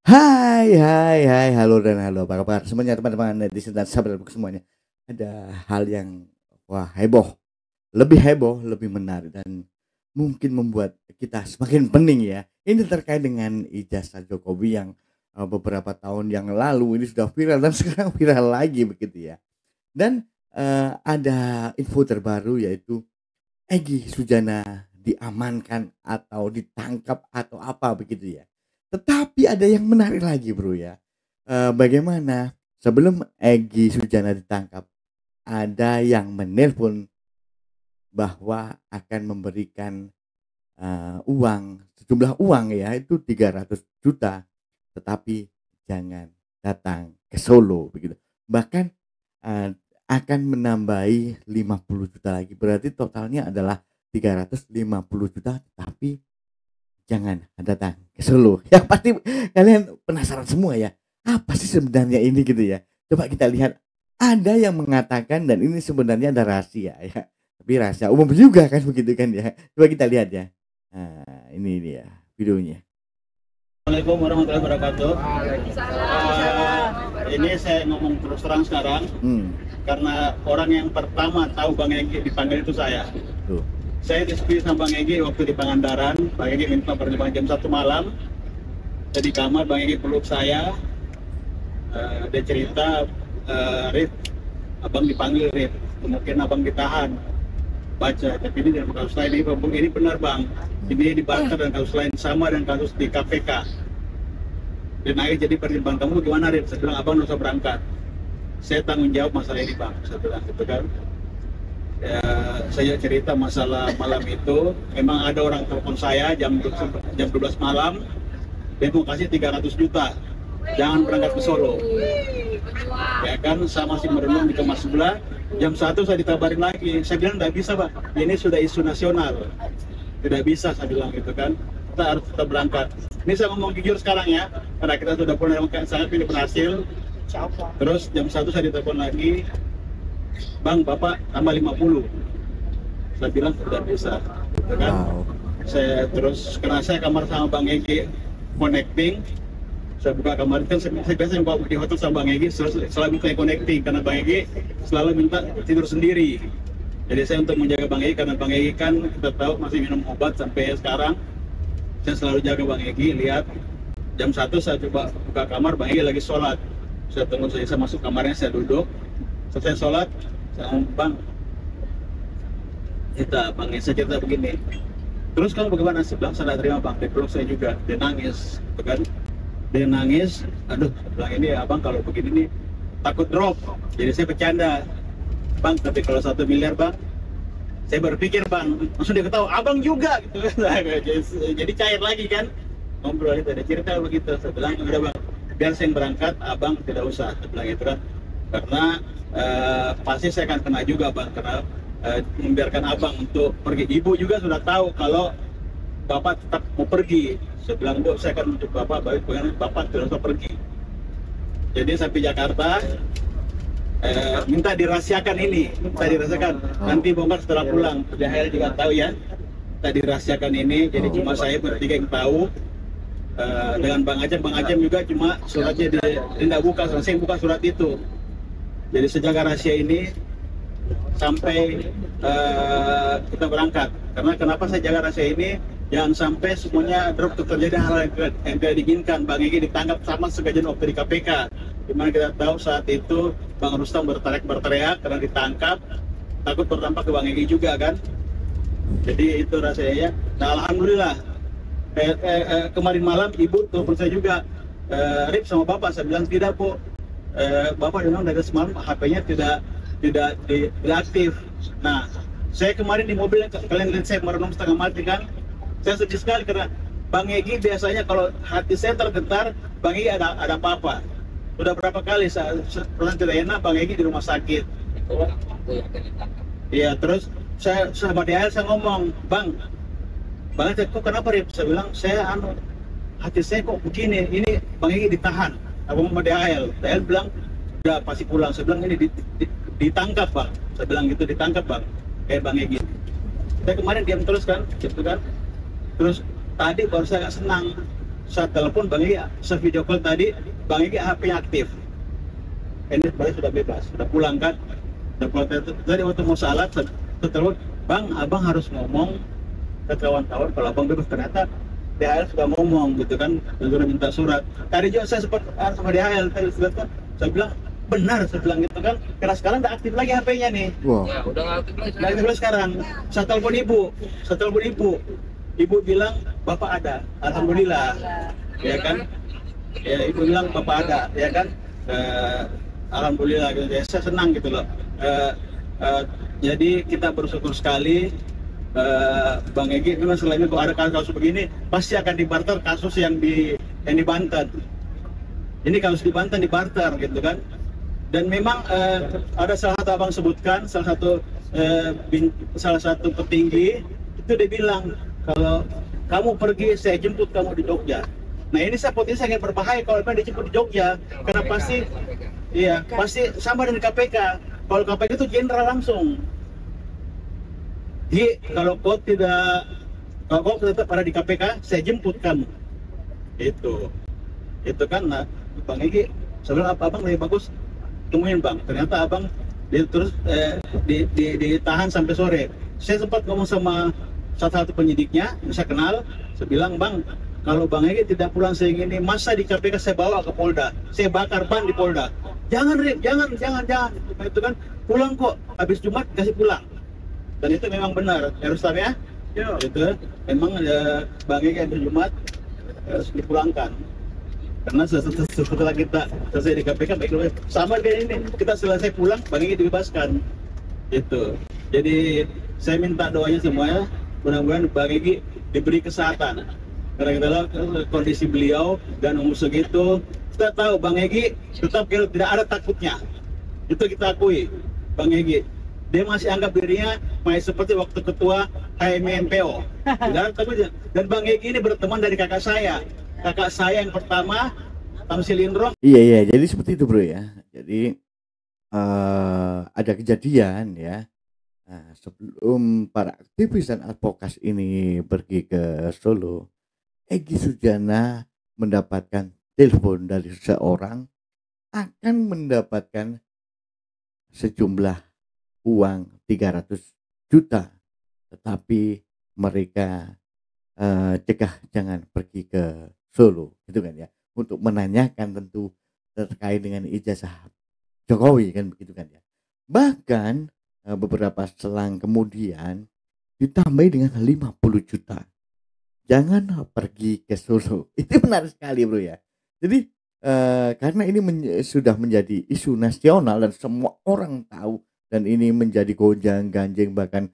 Hai, halo dan halo, apa kabar semuanya teman-teman netizen dan sahabat semuanya. Ada hal yang wah heboh, lebih menarik dan mungkin membuat kita semakin pening ya. Ini terkait dengan ijazah Jokowi yang beberapa tahun yang lalu ini sudah viral dan sekarang viral lagi begitu ya. Dan ada info terbaru yaitu Egy Sujana diamankan atau ditangkap atau apa begitu ya. Tetapi ada yang menarik lagi Bro ya, bagaimana sebelum Egy Sujana ditangkap, ada yang menelpon bahwa akan memberikan, sejumlah uang ya itu 300 juta, tetapi jangan datang ke Solo begitu. Bahkan, eee, akan menambahi 50 juta lagi, berarti totalnya adalah 350 juta, tapi jangan datang ke Solo. Yang pasti kalian penasaran semua ya, apa sih sebenarnya ini gitu ya. Coba kita lihat, ada yang mengatakan dan ini sebenarnya ada rahasia ya, tapi rahasia umum juga kan begitu kan ya. Coba kita lihat ya. Nah, ini dia videonya. Assalamualaikum warahmatullahi wabarakatuh. Ini saya ngomong terus terang sekarang, karena orang yang pertama tahu Bang Egy dipanggil itu saya. Tuh. Saya diskusi sama Bang Egy waktu di Pangandaran. Bang Egy minta pertemuan jam 1 malam. Saya di kamar, Bang Egy peluk saya. Dia cerita, Rif, abang dipanggil Rif, mungkin abang ditahan. Baca, tapi ini dalam kasus lain ini benar Bang. Ini dibantah dan kasus lain sama dan kasus di KPK. Dan akhirnya jadi pertimbangan kamu gimana Rif? Saya bilang abang nggak usah berangkat. Saya tanggung jawab masalah ini Bang. Saya bilang gitu kan. Ya, saya cerita masalah malam itu. Memang ada orang telepon saya jam 12 malam. Dia mau kasih 300 juta. Jangan berangkat ke Solo. Ya kan, saya masih merenung di kamar sebelah. Jam 1 saya dikabarin lagi. Saya bilang nggak bisa Pak. Ini sudah isu nasional. Tidak bisa saya bilang gitu kan. Kita harus tetap berangkat. Ini saya ngomong jujur sekarang ya. Karena kita sudah pernah sangat pilih berhasil. Terus jam 1 saya ditelepon lagi. Bang, Bapak tambah 50. Saya bilang tidak bisa. Gitu kan. Saya terus karena saya kamar sama Bang Egy connecting. Saya buka kamar kan saya biasa bawa di hotel sama Bang Egy selalu minta connecting karena Bang Egy selalu minta tidur sendiri. Jadi saya untuk menjaga Bang Egy karena Bang Egy kan kita tahu masih minum obat sampai sekarang. Saya selalu jaga Bang Egy, lihat jam 1 saya coba buka kamar, Bang Egy lagi sholat. Saya tunggu saya masuk kamarnya, saya duduk. Selesai sholat, saya ngomong, Bang, Bang Egy saya cerita begini. Terus kamu bagaimana? Saya bilang saya terima Bang, dia peluk saya juga, dia nangis, kan? Dia nangis, aduh, bilang ini abang kalau begini nih takut drop. Jadi saya bercanda, Bang, tapi kalau 1 miliar Bang, saya berpikir Bang, langsung dia ketawa, abang juga gitu kan. Jadi cair lagi kan, ngobrol itu, ada cerita begitu. Saya bilang, udah Bang, biar saya yang berangkat, abang tidak usah. Saya bilang gitu kan, karena pasti saya akan kena juga Bang, karena membiarkan abang untuk pergi. Ibu juga sudah tahu kalau Bapak tetap mau pergi. Saya bilang, Bu, saya akan untuk Bapak, Bapak tidak usah pergi. Jadi sampai Jakarta, minta dirahasiakan ini, nanti bongkar setelah pulang. Jahel juga tahu ya, minta dirahasiakan ini, jadi cuma saya bertiga yang tahu. Dengan Bang Ajam juga cuma suratnya tidak buka, saya buka surat itu. Jadi sejaga rahasia ini sampai kita berangkat. Karena kenapa saya jaga rahasia ini? Jangan sampai semuanya drop, terjadi hal yang tidak diinginkan. Bang Egy ditangkap sama segajian waktu di KPK. Dimana kita tahu saat itu Bang Rustam berteriak karena ditangkap, takut berdampak ke Bang Egy juga kan. Jadi itu rasanya ya. Nah alhamdulillah kemarin malam ibu telepon saya juga, Rip sama bapak. Saya bilang tidak Bu, bapak memang dari semalam HP-nya tidak aktif. Nah saya kemarin di mobil kalian lihat saya merenung setengah mati kan. Saya sedih sekali karena Bang Egy biasanya kalau hati saya tergetar, Bang Egy ada apa-apa. Sudah berapa kali saya pernah tidak enak, Bang Egy di rumah sakit. Iya, terus saya sama dia saya ngomong, Bang Egy kok kenapa Rip? Saya bilang, hati saya kok begini, ini Bang Egy ditahan. Aku sama DHL bilang, udah pasti pulang. Saya bilang ini ditangkap Bang. Saya bilang gitu, ditangkap Bang. Kayak Bang Egy. Saya kemarin diam terus kan, gitu kan. Terus tadi baru saya agak senang saat telepon Bang Egi, saat video call tadi, Bang Egi HP-nya aktif. Ini berarti sudah bebas, sudah pulang kan? Sudah pulang. Tadi waktu mau salat, telepon, Bang, abang harus ngomong ke kawan-kawan kalau abang bebas. Ternyata DHL sudah ngomong gitu kan, sudah minta surat. Tadi juga saya sempat sama DHL, tadi surat kan, saya bilang benar, saya bilang gitu kan, karena sekarang udah aktif lagi HP-nya nih. Wow. Ya, udah nggak aktif lagi. Nggak aktif lagi sekarang. Saya telepon ibu, ibu bilang bapak ada, alhamdulillah, ya kan? Ya, ibu bilang bapak ada, ya kan? Alhamdulillah, gitu. Ya, saya senang gitu loh. Jadi kita bersyukur sekali. Bang Egi memang selain itu ada kasus begini pasti akan dibarter kasus yang di Banten. Ini kasus di Banten dibarter gitu kan. Dan memang ada salah satu abang sebutkan salah satu petinggi itu dia bilang kalau kamu pergi saya jemput kamu di Jogja. Nah ini potensi sangat berbahaya kalau memang dijemput di Jogja karena pasti iya pasti sama dengan KPK. Kalau KPK itu jenderal langsung. Jadi kalau kau tetap ada di KPK, saya jemput kamu. Itu kan, nah, Bang Egi, sebenarnya abang lebih bagus temuin Bang. Ternyata abang terus ditahan sampai sore. Saya sempat ngomong sama salah satu penyidiknya, saya kenal, saya bilang Bang, kalau Bang Egi tidak pulang segini, masa di KPK saya bawa ke Polda, saya bakar ban di Polda. Jangan Rip, jangan. Itu kan pulang kok, habis Jumat kasih pulang. Dan itu memang benar, harus ya. Itu memang Bang Egi habis Jumat harus dipulangkan. Karena setelah kita selesai di KPK, sama kayak ini, kita selesai pulang, Bang Egi dibebaskan. Itu. Jadi saya minta doanya semuanya, mudah-mudahan Bang Egi diberi kesehatan. Karena kita tahu kondisi beliau dan umur segitu, kita tahu Bang Egi tetap tidak ada takutnya. Itu kita akui, Bang Egi. Dia masih anggap dirinya masih seperti waktu ketua HMNPO. Dan Bang Egi ini berteman dari kakak saya yang pertama, Tamsil Indro. Iya, jadi seperti itu bro ya. Jadi ada kejadian ya. Nah, sebelum para aktivis dan advokat ini pergi ke Solo, Egy Sujana mendapatkan telepon dari seseorang akan mendapatkan sejumlah uang 300 juta, tetapi mereka cegah jangan pergi ke Solo gitu kan ya, untuk menanyakan tentu terkait dengan ijazah Jokowi kan begitu kan ya. Bahkan beberapa selang kemudian ditambahi dengan 50 juta, jangan pergi ke Solo. Itu benar sekali bro ya. Jadi karena ini sudah menjadi isu nasional dan semua orang tahu, dan ini menjadi gonjang ganjing, bahkan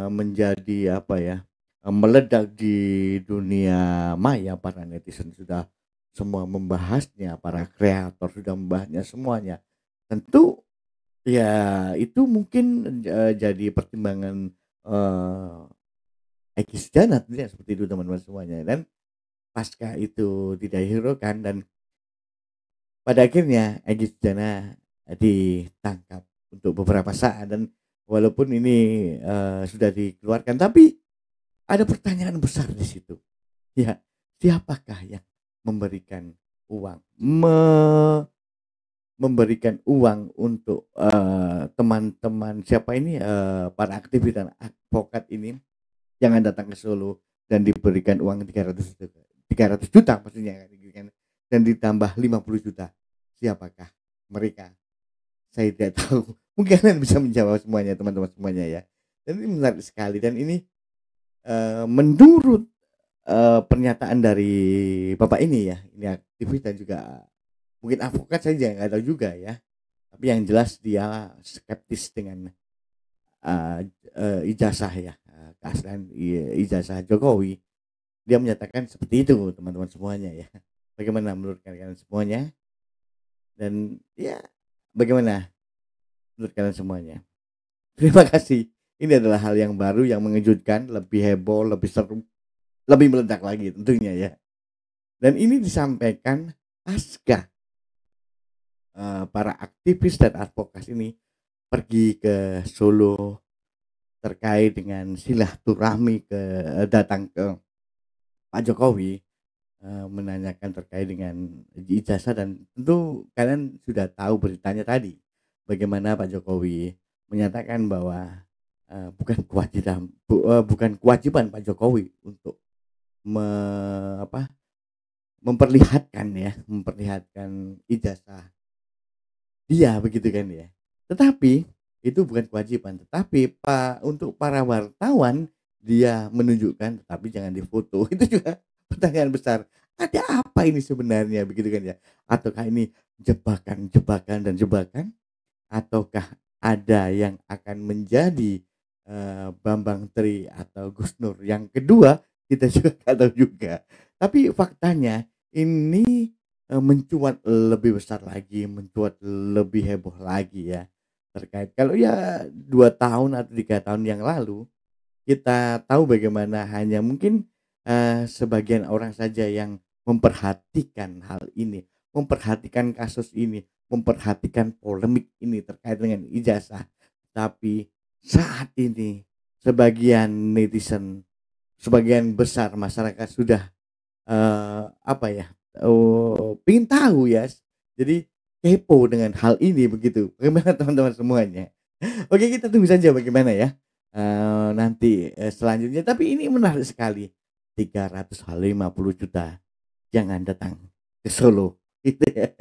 menjadi apa ya, meledak di dunia maya. Para netizen sudah semua membahasnya, para kreator sudah membahasnya semuanya. Tentu ya itu mungkin jadi pertimbangan Egy Sujana tentunya seperti itu teman-teman semuanya. Dan pasca itu tidak dihiraukan dan pada akhirnya Egy Sujana ditangkap untuk beberapa saat, dan walaupun ini sudah dikeluarkan, tapi ada pertanyaan besar di situ. Ya, siapakah yang memberikan uang, memberikan uang untuk teman-teman siapa ini, para aktivis dan advokat ini jangan datang ke Solo dan diberikan uang 300 juta maksudnya kan, dan ditambah 50 juta. Siapakah mereka? Saya tidak tahu. Mungkin kalian bisa menjawab semuanya teman-teman semuanya ya. Dan ini menarik sekali, dan ini menurut pernyataan dari bapak ini ya, ini aktivis dan juga mungkin advokat, saya juga nggak tahu juga ya. Tapi yang jelas dia skeptis dengan ijazah ya, keaslian ijazah Jokowi. Dia menyatakan seperti itu teman-teman semuanya ya. Bagaimana menurut kalian semuanya? Dan ya bagaimana menurut kalian semuanya? Terima kasih. Ini adalah hal yang baru, yang mengejutkan, lebih heboh, lebih seru, lebih meledak lagi tentunya ya. Dan ini disampaikan pasca para aktivis dan advokat ini pergi ke Solo terkait dengan silaturahmi datang ke Pak Jokowi. menanyakan terkait dengan ijazah, dan tentu kalian sudah tahu beritanya tadi, bagaimana Pak Jokowi menyatakan bahwa, bukan kewajiban Pak Jokowi untuk me apa, memperlihatkan ijazah dia, begitu kan ya. Tetapi itu bukan kewajiban, tetapi untuk para wartawan dia menunjukkan, tetapi jangan difoto. Itu juga pertanyaan besar. Ada apa ini sebenarnya, begitu kan ya? Ataukah ini jebakan, jebakan dan jebakan? Ataukah ada yang akan menjadi Bambang Tri atau Gus Nur yang kedua? Kita juga nggak tahu juga. Tapi faktanya ini mencuat lebih besar lagi, mencuat lebih heboh lagi ya, terkait kalau ya 2 tahun atau 3 tahun yang lalu, kita tahu bagaimana hanya mungkin, sebagian orang saja yang memperhatikan hal ini, memperhatikan kasus ini, memperhatikan polemik ini terkait dengan ijazah. Tapi saat ini sebagian netizen, sebagian besar masyarakat sudah, apa ya, pengen tahu ya, jadi kepo dengan hal ini, begitu. Bagaimana teman-teman semuanya? Oke, kita tunggu saja bagaimana ya, nanti, selanjutnya. Tapi ini menarik sekali, 350 juta jangan datang ke Solo, gitu ya.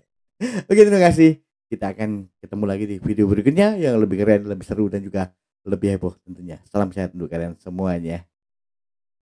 Oke, terima kasih. Kita akan ketemu lagi di video berikutnya yang lebih keren, lebih seru dan juga lebih heboh tentunya. Salam sehat untuk kalian semuanya.